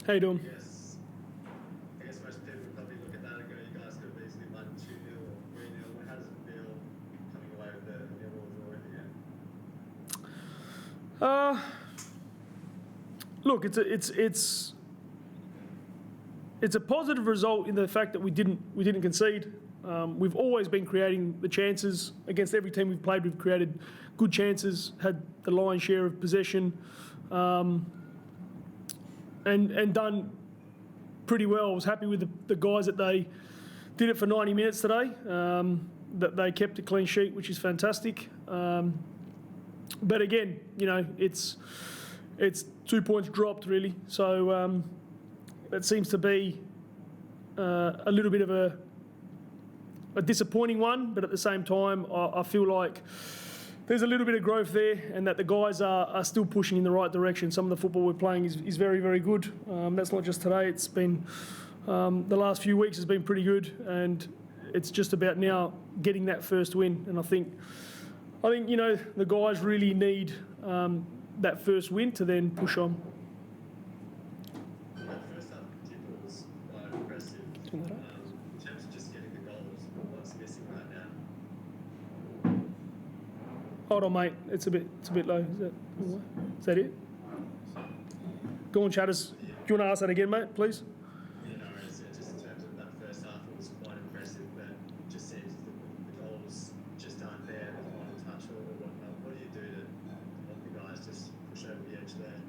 How you doing? I guess most people would probably look at that and go, you guys could have easily won 2-0 or 3-0. How does it feel coming away with the nil or draw at the end? Look, it's a positive result in the fact that we didn't concede. We've always been creating the chances against every team we've played. We've created good chances, had the lion's share of possession, and done pretty well. I was happy with the guys that they did it for 90 minutes today. That they kept a clean sheet, which is fantastic. But again, it's 2 points dropped really. So it seems to be a little bit of a disappointing one, but at the same time, I feel like there's a little bit of growth there, and that the guys are still pushing in the right direction. Some of the football we're playing is very, very good. That's not just today. It's been the last few weeks has been pretty good, and it's just about now getting that first win. And I think the guys really need that first win to then push on. That first half in particular was quite impressive. In terms of just getting the goals, what's missing right now? Hold on, mate. It's a bit low. Is that it? Go on, Chatters. Do you want to ask that again, mate, please? Yeah, no, just in terms of that first half, it was quite impressive, but it just seems the goals just aren't there, the final touch or whatnot. What do you do to help the guys just push over the edge there?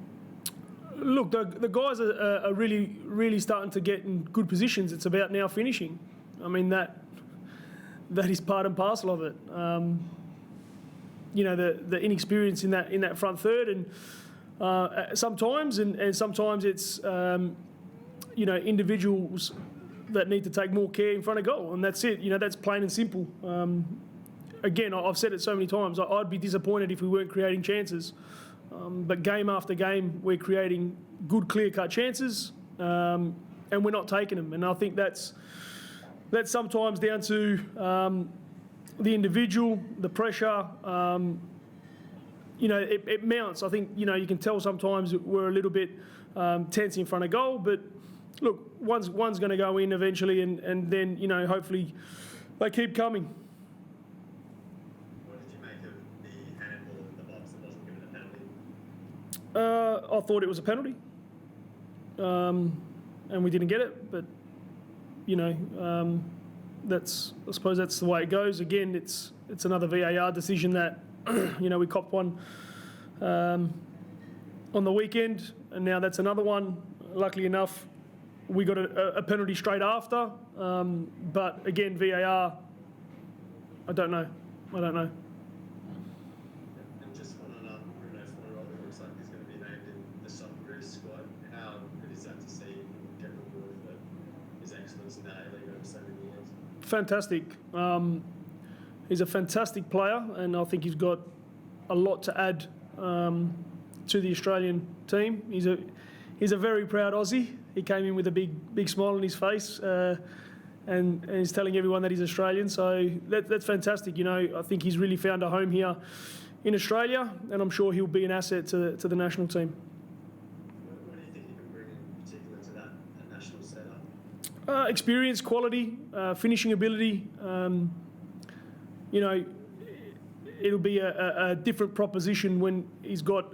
Look, the guys are really, really starting to get in good positions. It's about now finishing. I mean, that is part and parcel of it. The inexperience in that front third, and sometimes it's individuals that need to take more care in front of goal, and that's it. That's plain and simple. Again, I've said it so many times. I'd be disappointed if we weren't creating chances, but game after game we're creating good, clear-cut chances, and we're not taking them. And I think that's sometimes down to the individual, the pressure. It mounts. I think you can tell sometimes we're a little bit tense in front of goal, but look, one's going to go in eventually, and then hopefully they keep coming. What did you make of the handball in the box that wasn't given a penalty? I thought it was a penalty, and we didn't get it. But I suppose that's the way it goes. Again, it's another VAR decision that we copped one on the weekend, and now that's another one. Luckily enough, we got a penalty straight after. But again, VAR, I don't know. And just following up, Bruno Fleurot looks like he's going to be named in the Socceroos squad. How good is that to see him get rewarded for his excellence in that A-League over so many years? Fantastic. He's a fantastic player, and I think he's got a lot to add to the Australian team. He's a very proud Aussie. He came in with a big smile on his face, and he's telling everyone that he's Australian. So that's fantastic. I think he's really found a home here in Australia, and I'm sure he'll be an asset to the national team. What do you think he can bring in particular to that national setup? Experience, quality, finishing ability. It'll be a different proposition when he's got,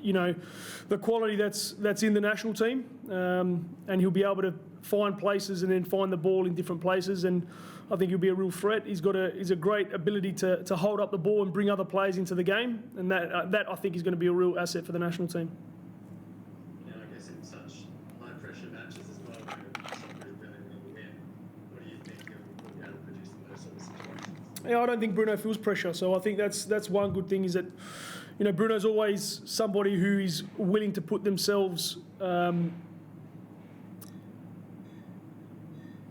the quality that's in the national team, and he'll be able to find places and then find the ball in different places. And I think he'll be a real threat. He's a great ability to hold up the ball and bring other players into the game, and that I think is going to be a real asset for the national team. I guess in such high pressure matches as well, where soccer is really going to win, what do you think he'll be able to produce in those sort of situations? Yeah, I don't think Bruno feels pressure, so I think that's one good thing, is that Bruno's always somebody who is willing to put themselves on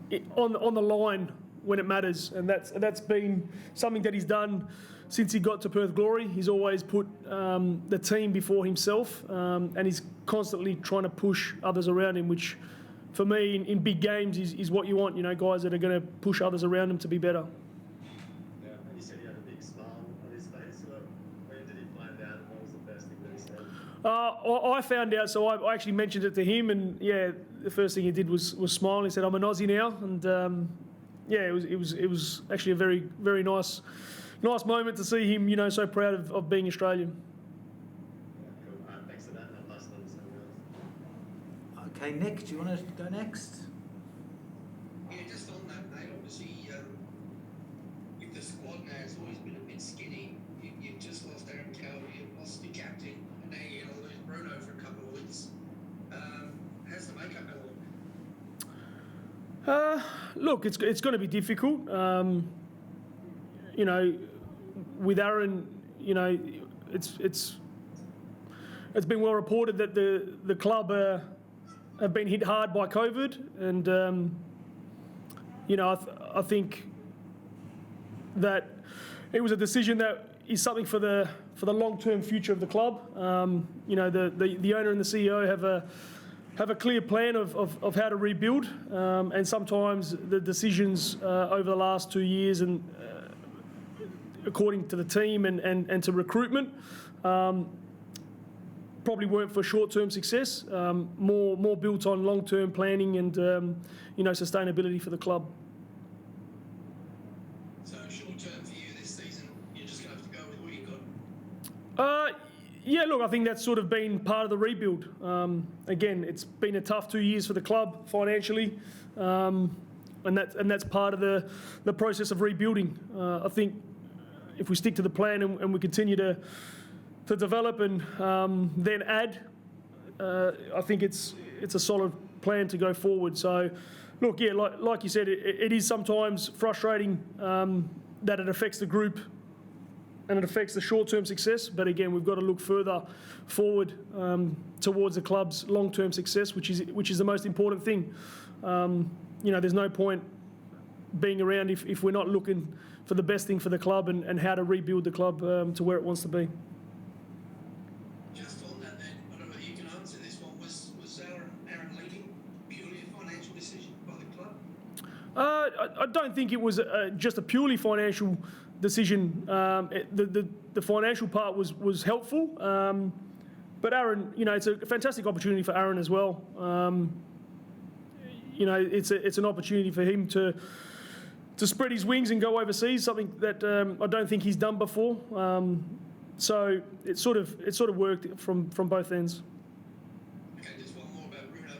the line when it matters, and that's been something that he's done since he got to Perth Glory. He's always put the team before himself, and he's constantly trying to push others around him, which for me in big games is what you want. Guys that are going to push others around him to be better. You said he had a big smile on his face. When did he find out? What was the first thing that he said? I found out, so I actually mentioned it to him, and yeah, the first thing he did was smile. He said, "I'm an Aussie now," and yeah, it was actually a very, very nice moment to see him, so proud of being Australian. Cool. Thanks for that. And I'll pass it on to someone else. Okay, Nick, do you want to go next? Yeah, just on that, mate, obviously, with the squad now, it's always been a bit skinny. You've just lost Aaron Kelly, you've lost the captain, and now you're going to lose Bruno for a couple of weeks. How's the makeup going? Look, it's going to be difficult. With Aaron, it's been well reported that the club have been hit hard by COVID, and I think that it was a decision that is something for the long-term future of the club. The owner and the CEO have a clear plan of how to rebuild, and sometimes the decisions over the last 2 years and according to the team and to recruitment probably weren't for short-term success, more built on long-term planning and sustainability for the club. So short term for you this season, you're just going to have to go with what you've got? Yeah, look, I think that's sort of been part of the rebuild. Again, it's been a tough 2 years for the club financially, and that's part of the process of rebuilding. I think if we stick to the plan and we continue to develop and then add, I think it's a solid plan to go forward. So, look, yeah, like you said, it is sometimes frustrating that it affects the group and it affects the short-term success. But again, we've got to look further forward towards the club's long-term success, which is the most important thing. There's no point being around if we're not looking for the best thing for the club and how to rebuild the club to where it wants to be. Just on that then, I don't know whether you can answer this one. Was Aaron leaving purely a financial decision by the club? I don't think it was just a purely financial decision. The financial part was helpful, but Aaron, it's a fantastic opportunity for Aaron as well. It's an opportunity for him to spread his wings and go overseas, something that I don't think he's done before. So it sort of worked from both ends. Okay, just one more about Bruno.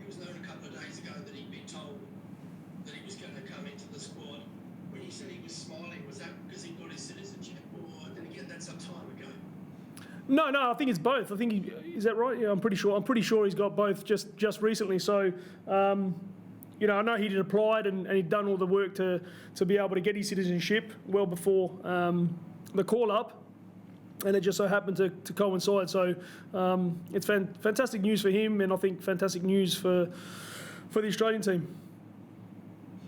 It was known a couple of days ago that he'd been told that he was going to come into the squad. When you said he was smiling, was that because he got his citizenship, or did he get that some time ago? No, I think it's both. I think is that right? Yeah, I'm pretty sure he's got both just recently. So, I know he'd applied and he'd done all the work to be able to get his citizenship well before the call up, and it just so happened to coincide. So, it's fantastic news for him, and I think fantastic news for the Australian team.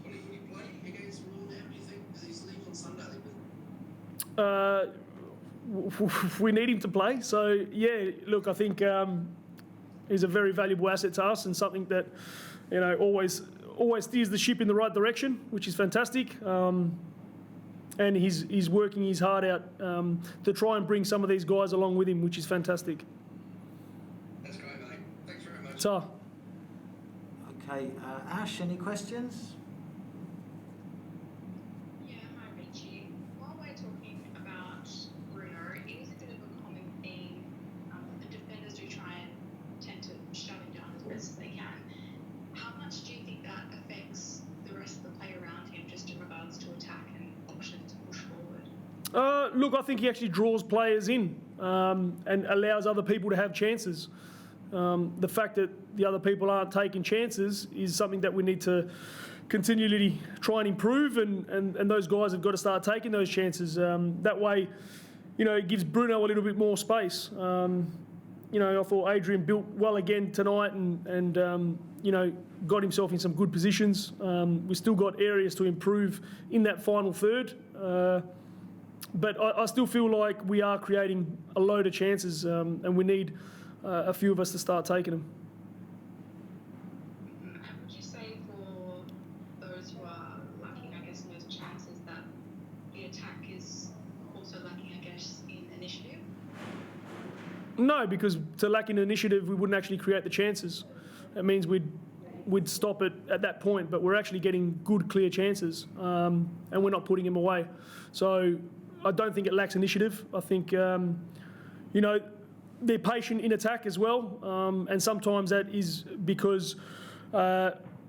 Will he play against Raw now, do you think? Because he's leaving on Sunday. We need him to play. So, yeah, look, I think he's a very valuable asset to us and something that, always steers the ship in the right direction, which is fantastic. And he's working his heart out to try and bring some of these guys along with him, which is fantastic. That's great, mate. Thanks very much. So, Okay, Ash, any questions? Yeah, hi Richie. While we're talking about Bruno, it is a bit of a common theme that the defenders do try and tend to shut him down as best as they can. How much do you think that affects the rest of the play around him, just in regards to attack and options to push forward? look, I think he actually draws players in and allows other people to have chances. The fact that the other people aren't taking chances is something that we need to continually try and improve, and those guys have got to start taking those chances. That way, it gives Bruno a little bit more space. I thought Adrian built well again tonight and got himself in some good positions. We still got areas to improve in that final third. But I still feel like we are creating a load of chances, and we need a few of us to start taking them. And would you say for those who are lacking, I guess, in those chances, that the attack is also lacking, I guess, in initiative? No, because to lack in initiative, we wouldn't actually create the chances. It means we'd stop it at that point, but we're actually getting good, clear chances, and we're not putting them away. So I don't think it lacks initiative. I think, they're patient in attack as well, and sometimes that is because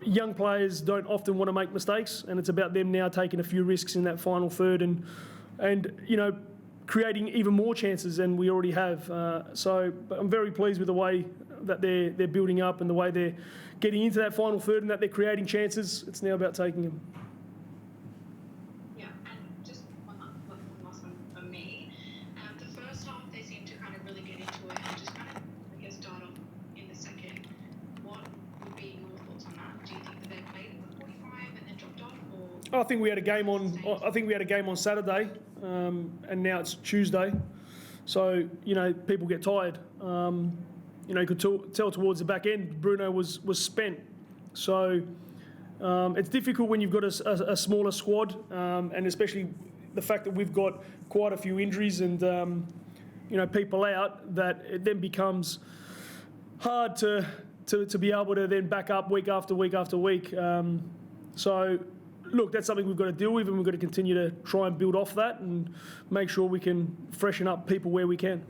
young players don't often want to make mistakes, and it's about them now taking a few risks in that final third and creating even more chances than we already have. But I'm very pleased with the way that they're building up and the way they're getting into that final third and that they're creating chances. It's now about taking them. Yeah, and just one last one from me. The first half, they seem to kind of really get into it and just kind of, I guess, start off in the second. What would be your thoughts on that? Do you think that they played in the 45 and then dropped off, or? I think we had a game on. I think we had a game on Saturday, and now it's Tuesday, so people get tired. You could tell towards the back end, Bruno was spent. So it's difficult when you've got a smaller squad, and especially the fact that we've got quite a few injuries and people out, that it then becomes hard to be able to then back up week after week after week. So look, that's something we've got to deal with, and we've got to continue to try and build off that and make sure we can freshen up people where we can.